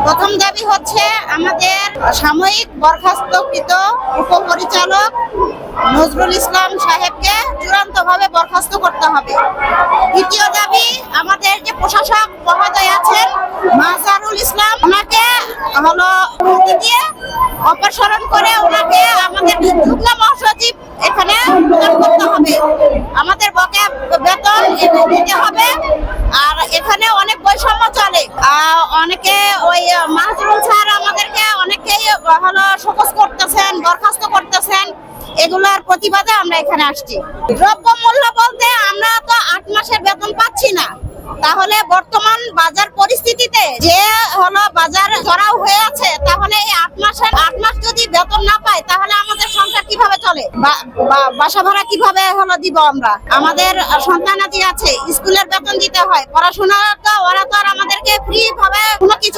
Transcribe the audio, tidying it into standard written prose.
প্রথম দাবি হচ্ছে আমাদের সাময়িক বরখাস্তকৃত উপপরিচালক নজরুল ইসলাম সাহেবকে চূড়ান্তভাবে বরখাস্ত করতে হবে। দ্বিতীয় দাবি, আমাদের যে প্রশাসক মহোদয় আছেন মাজারুল ইসলাম, ওনাকে দিয়ে অপসারণ করে ওনাকে আমাদের যুগ্ম মহাসচিব এখানে প্রদান করতে হবে। আমাদের বকেয়া বেতন দিতে হবে। আর এখানে অনেক বৈষম্য চলে, অনেকে ওই মাহজুরুল স্যার আমাদেরকে অনেকেই শোকজ করতেছেন, বরখাস্ত করতেছেন। এগুলোর প্রতিবাদে আমরা এখানে আসছি। দ্রব্য মূল্য বলতে আমরা তো 8 মাসের বেতন পাচ্ছি না। তাহলে বর্তমান বাজার পরিস্থিতিতে যে বাজার চড়াও হয়ে আছে, তাহলে এই 8 মাস যদি বেতন না পাই তাহলে আমাদের সংসার কিভাবে চলে? বাসা ভাড়া কিভাবে দিব আমরা? আমাদের সন্তানাদি আছে, স্কুলের বেতন দিতে হয়, পড়াশোনা তো ওরা তো আর আমাদেরকে ফ্রি ভাবে কোনো কিছু